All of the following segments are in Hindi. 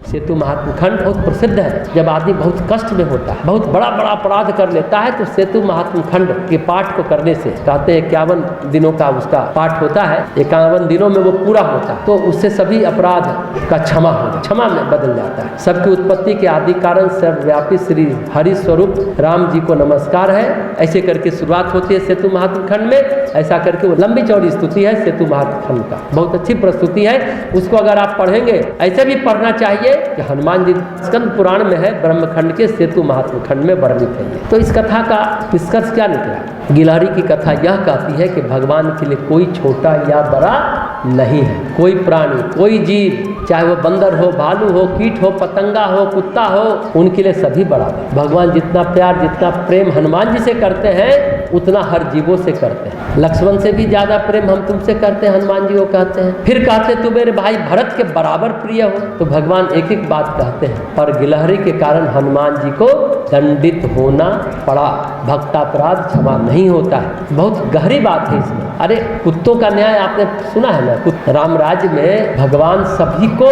सेतु महात्म खंड बहुत प्रसिद्ध है। जब आदमी बहुत कष्ट में होता है, बहुत बड़ा बड़ा अपराध कर लेता है, तो सेतु महात्म खंड के पाठ को करने से, कहते हैं 51 दिनों का उसका पाठ होता है, 51 दिनों में वो पूरा होता है, तो उससे सभी अपराध का क्षमा में बदल जाता है। सबकी उत्पत्ति के आदि कारण सर्वव्यापी श्री हरि स्वरूप राम जी को नमस्कार है। ऐसे करके शुरुआत होती है सेतु महात्म खंड में। ऐसा करके वो लंबी चौड़ी स्तुति है सेतु महात्म खंड का, बहुत अच्छी प्रस्तुति है। उसको अगर आप पढ़ेंगे, ऐसे भी पढ़ना चाहिए कि हनुमान जी स्कंद पुराण में है, ब्रह्मखंड के सेतु महात्म खंड में वर्णित है ये। तो इस कथा का निष्कर्ष क्या निकला? गिलहरी की कथा यह कहती है कि भगवान के लिए कोई छोटा या बड़ा नहीं है। कोई प्राणी, कोई जीव, चाहे वो बंदर हो, भालू हो, कीट हो, पतंगा हो, कुत्ता हो, उनके लिए सभी बराबर। भगवान जितना प्यार, जितना प्रेम हनुमान जी से करते हैं, उतना हर जीवों से करते हैं। लक्ष्मण से भी ज्यादा प्रेम हम तुमसे करते हैं, हनुमान जी को कहते हैं। फिर कहते तू मेरे भाई भरत के बराबर प्रिय हो। तो भगवान एक एक बात कहते हैं। पर गिलहरी के कारण हनुमान जी को दंडित होना पड़ा। भक्तापराध क्षमा नहीं होता है। बहुत गहरी बात है इसमें। अरे कुत्तों का न्याय आपने सुना है ना? राम राज्य में भगवान सभी को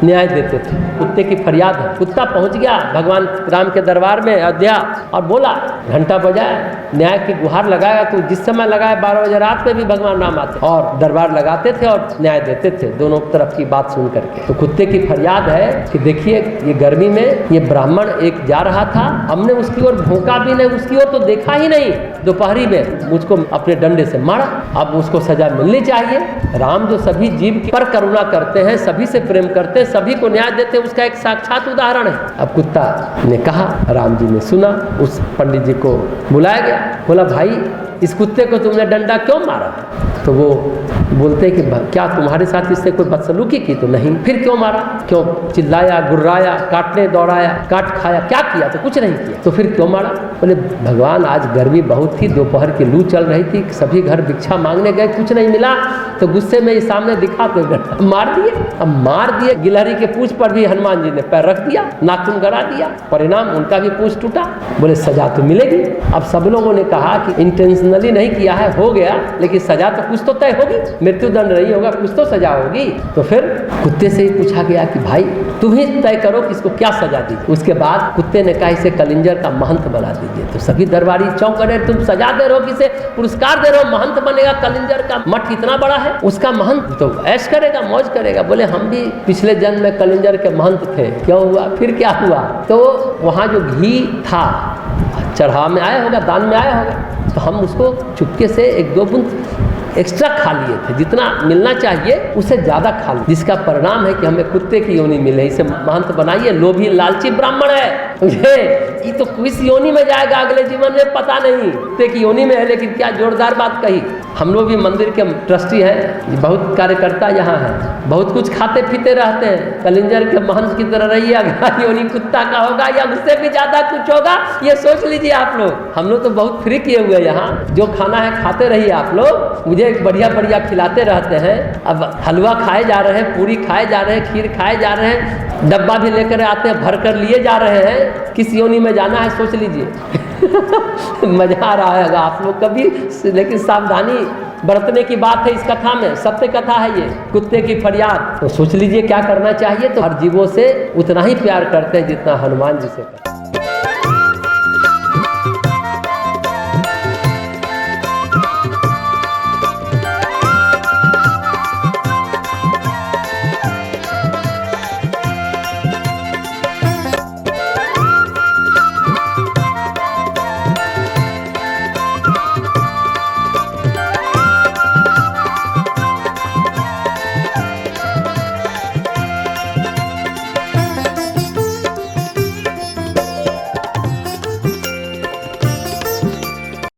न्याय देते थे। कुत्ते की फरियाद है, कुत्ता पहुंच गया भगवान राम के दरबार में अयोध्या और बोला, घंटा बजाया, न्याय की गुहार लगाया, तो जिस समय लगाया 12 बजे रात में भी भगवान राम आते और दरबार लगाते थे और न्याय देते थे, दोनों तरफ की बात सुन करके। तो कुत्ते की फरियाद है कि देखिए ये गर्मी में ये ब्राह्मण एक जा रहा था, हमने उसकी ओर भौंका भी नहीं, उसकी ओर तो देखा ही नहीं, दोपहरी में मुझको अपने डंडे से मारा, अब उसको सजा मिलनी चाहिए। राम जो सभी जीव पर करुणा करते हैं, सभी से प्रेम करते हैं, सभी को न्याय देते हैं, उसका एक साक्षात उदाहरण है। अब कुत्ता ने कहा, राम जी ने सुना, उस पंडित जी को बुलाया गया, बोला भाई इस कुत्ते को तुमने डंडा क्यों मारा? तो वो बोलते कि क्या तुम्हारे साथ इससे कोई बदसलूकी की? तो नहीं। फिर क्यों मारा? क्यों चिल्लाया, गुर्राया, काटने दौड़ाया, काट खाया, क्या किया? तो कुछ नहीं किया। तो फिर क्यों मारा? बोले भगवान आज गर्मी बहुत थी, दोपहर की लू चल रही थी, सभी घर भिक्षा मांगने गए, कुछ नहीं मिला, तो गुस्से में ये सामने दिखा तो मार दिए। अब मार दिए, गिलहरी के पूंछ पर भी हनुमान जी ने पैर रख दिया, नाखून गड़ा दिया, परिणाम उनका भी पूंछ टूटा। बोले सजा तो मिलेगी। अब सब लोगों ने कहा कि इंटेंशनली नहीं किया है, हो गया, लेकिन सजा तो कुछ तो तय होगी, मृत्युदंड नहीं होगा, कुछ तो सजा होगी। तो फिर कुत्ते से ही पूछा गया कि भाई तुम ही तय करो कि इसको क्या सजा दी। उसके बाद कुत्ते ने कहा इसे कलिंजर का महंत बना दीजिए। तो सभी दरबारी चौंक रहे, तुम सजा दे रहे हो, किसे पुरस्कार दे रहे हो, महंत बनेगा, कलिंजर का मठ इतना बड़ा है, उसका महंत तो ऐश करेगा, मौज करेगा। बोले हम भी पिछले जन्म में कलिंजर के महंत थे। क्यों हुआ? फिर क्या हुआ? तो वहाँ जो घी था चढ़ावा में आया होगा, दान में आया होगा, तो हम उसको चुपके से 1-2 बूंद एक्स्ट्रा खा लिए थे, जितना मिलना चाहिए उससे ज़्यादा खा लिए, जिसका परिणाम है कि हमें कुत्ते की योनि मिले। इसे महंत बनाइए, लोभी लालची ब्राह्मण है, ये तो किस योनि में जाएगा अगले जीवन में पता नहीं, कुत्ते की योनि में है। लेकिन क्या जोरदार बात कही। हम लोग भी मंदिर के ट्रस्टी हैं, बहुत कार्यकर्ता यहाँ है, बहुत कुछ खाते पीते रहते हैं, कलिंजर के महंत की तरह रहिए, अगला योनि कुत्ता का होगा या उससे भी ज़्यादा कुछ होगा, ये सोच लीजिए आप लोग। हम लोग तो बहुत फ्री किए हुए यहाँ, जो खाना है खाते रहिए आप लोग, मुझे बढ़िया बढ़िया खिलाते रहते हैं। अब हलवा खाए जा रहे हैं, पूरी खाए जा रहे हैं, खीर खाए जा रहे हैं, डब्बा भी लेकर आते हैं, भर कर लिए जा रहे हैं। किस योनि में जाना है सोच लीजिए। मजा आ रहा है आप लोग कभी, लेकिन सावधानी बरतने की बात है इस कथा में, सत्य कथा है ये, कुत्ते की फरियाद। तो सोच लीजिए क्या करना चाहिए। तो हर जीवों से उतना ही प्यार करते हैं जितना हनुमान जी से करते हैं।